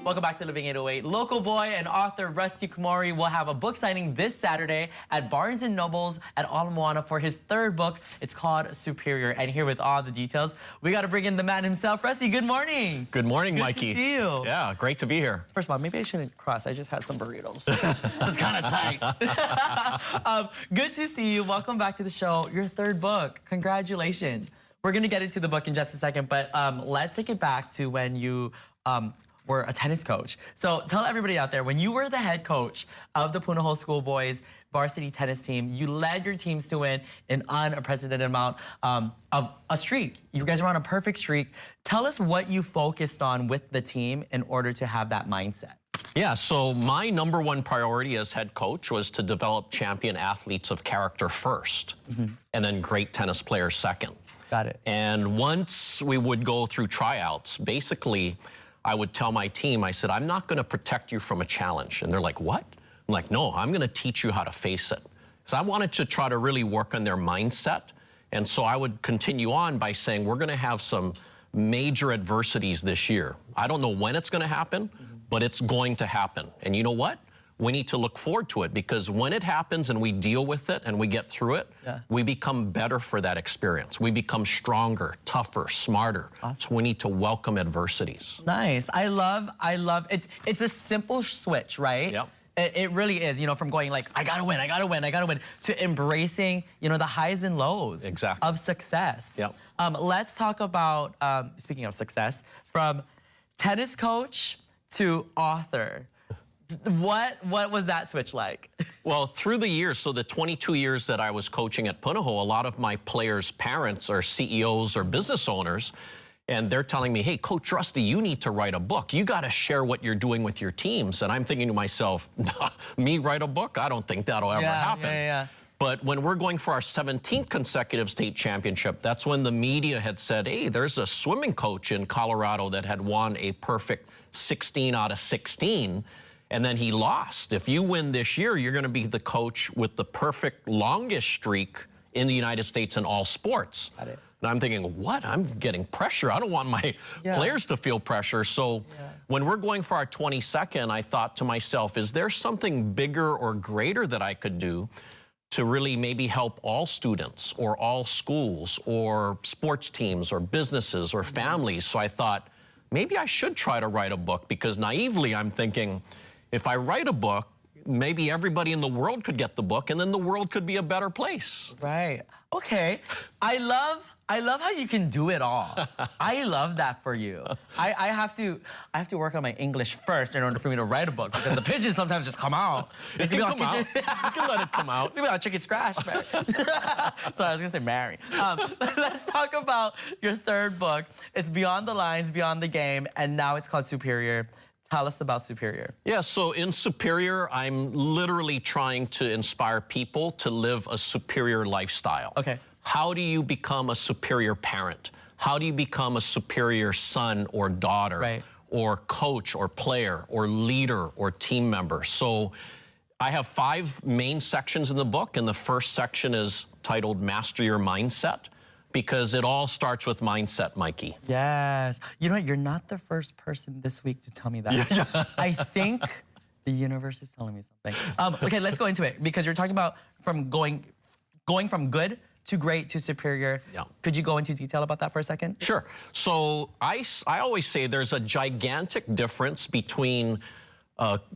Welcome back to Living 808. Local boy and author Rusty Kumori will have a book signing this Saturday at Barnes & Noble's at Ala Moana for his third book. It's called Superior. And here with all the details, we got to bring in the man himself. Rusty, good morning. Good morning, Mikey. Good to see you. Yeah, great to be here. First of all, maybe I shouldn't cross. I just had some burritos. It's kind of tight. Good to see you. Welcome back to the show. Your third book. Congratulations. We're going to get into the book in just a second, but let's take it back to when you were a tennis coach. So tell everybody out there, when you were the head coach of the Punahou Schoolboys varsity tennis team, you led your teams to win an unprecedented amount of a streak. You guys were on a perfect streak. Tell us what you focused on with the team in order to have that mindset. Yeah, so my number one priority as head coach was to develop champion athletes of character first, and then great tennis players second. Got it. And once we would go through tryouts, basically, I would tell my team, I said, I'm not going to protect you from a challenge. And they're like, what? I'm like, no, I'm going to teach you how to face it. So I wanted to try to really work on their mindset. And so I would continue on by saying, we're going to have some major adversities this year. I don't know when it's going to happen, but it's going to happen. And you know what? We need to look forward to it, because when it happens and we deal with it and we get through it, we become better for that experience. We become stronger, tougher, smarter. Awesome. So we need to welcome adversities. Nice. I love it's a simple switch, right? Yep. It really is, you know, from going like, I gotta win, I gotta win, I gotta win, to embracing, you know, the highs and lows of success. Yep. Let's talk about, speaking of success, from tennis coach to author. What was that switch like? Well, through the years, so the 22 years that I was coaching at Punahou, a lot of my players' parents are CEOs or business owners, and they're telling me, hey, Coach Rusty, you need to write a book. You got to share what you're doing with your teams. And I'm thinking to myself, me write a book? I don't think that'll ever happen. But when we're going for our 17th consecutive state championship, that's when the media had said, hey, there's a swimming coach in Colorado that had won a perfect 16 out of 16. And then he lost. If you win this year, you're going to be the coach with the perfect longest streak in the United States in all sports. Got it. And I'm thinking, what? I'm getting pressure. I don't want my players to feel pressure. So when we're going for our 22nd, I thought to myself, is there something bigger or greater that I could do to really maybe help all students or all schools or sports teams or businesses or families? So I thought, maybe I should try to write a book, because naively I'm thinking, if I write a book, maybe everybody in the world could get the book, and then the world could be a better place. Right. Okay. I love how you can do it all. I love that for you. I have to work on my English first in order for me to write a book, because the pigeons sometimes just come out. It can come out. You can let it come out. It's gonna be like chicken scratch, man. Sorry, I was gonna say Mary. Let's talk about your third book. It's Beyond the Lines, Beyond the Game, and now it's called Superior. Tell us about Superior. Yeah, so in Superior, I'm literally trying to inspire people to live a superior lifestyle. Okay. How do you become a superior parent? How do you become a superior son or daughter, or coach or player or leader or team member? So I have 5 main sections in the book, and the first section is titled Master Your Mindset, because it all starts with mindset, Mikey. Yes. You know what? You're not the first person this week to tell me that. I think the universe is telling me something. Okay, let's go into it, because you're talking about from going from good to great to superior. Could you go into detail about that for a second? Sure. So I always say there's a gigantic difference between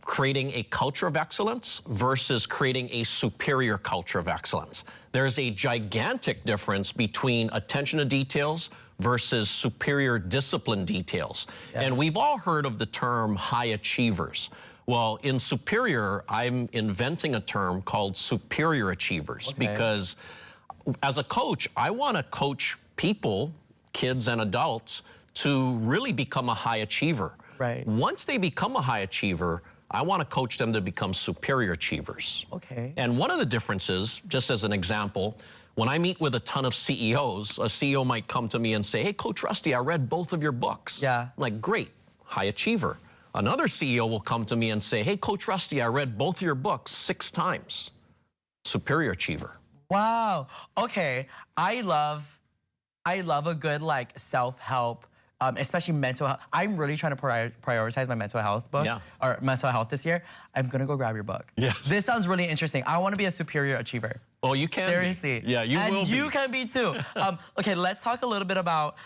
creating a culture of excellence versus creating a superior culture of excellence. There's a gigantic difference between attention to details versus superior discipline details. And we've all heard of the term high achievers. Well, in Superior, I'm inventing a term called superior achievers, because as a coach, I want to coach people, kids and adults, to really become a high achiever. Once they become a high achiever, I want to coach them to become superior achievers. And one of the differences, just as an example, when I meet with a ton of CEOs, a CEO might come to me and say, hey, Coach Rusty, I read both of your books. I'm like, great, high achiever. Another CEO will come to me and say, hey, Coach Rusty, I read both of your books 6 times. Superior achiever. Wow. Okay. I love a good like self-help especially mental health. I'm really trying to prioritize my mental health book or mental health this year. I'm gonna go grab your book. Yes. This sounds really interesting. I want to be a superior achiever. Oh, you can. Seriously. Yeah, you will be. And you can be too. Okay, let's talk a little bit about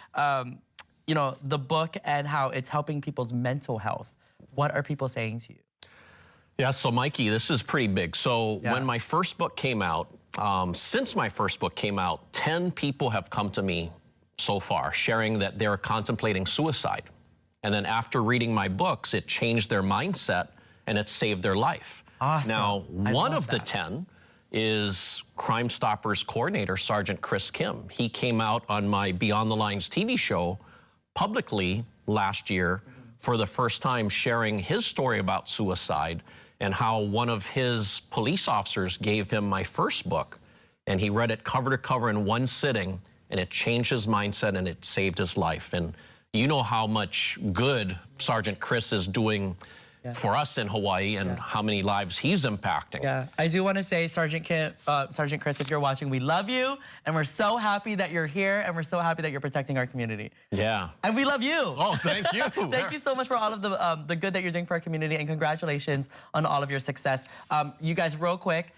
you know, the book and how it's helping people's mental health. What are people saying to you? Yeah, so Mikey, this is pretty big. So when my first book came out, since my first book came out, 10 people have come to me so far sharing that they're contemplating suicide. And then after reading my books, it changed their mindset and it saved their life. Awesome. Now, one of the 10 is Crime Stoppers coordinator, Sergeant Chris Kim. He came out on my Beyond the Lines TV show publicly last year for the first time, sharing his story about suicide and how one of his police officers gave him my first book, and he read it cover to cover in one sitting, and it changed his mindset and it saved his life. And you know how much good Sergeant Chris is doing for us in Hawaii and how many lives he's impacting. Yeah, I do want to say, Sergeant Chris, if you're watching, we love you, and we're so happy that you're here, and we're so happy that you're protecting our community. Yeah. And we love you. Oh, thank you. Thank you so much for all of the good that you're doing for our community, and congratulations on all of your success. You guys, real quick,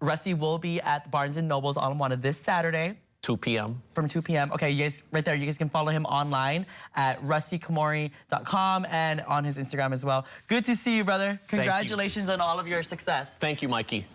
Rusty will be at Barnes & Noble's Ala Moana this Saturday. 2 p.m. From 2 p.m. Okay, you guys, right there, you guys can follow him online at rustykomori.com and on his Instagram as well. Good to see you, brother. Congratulations on all of your success. Thank you, Mikey.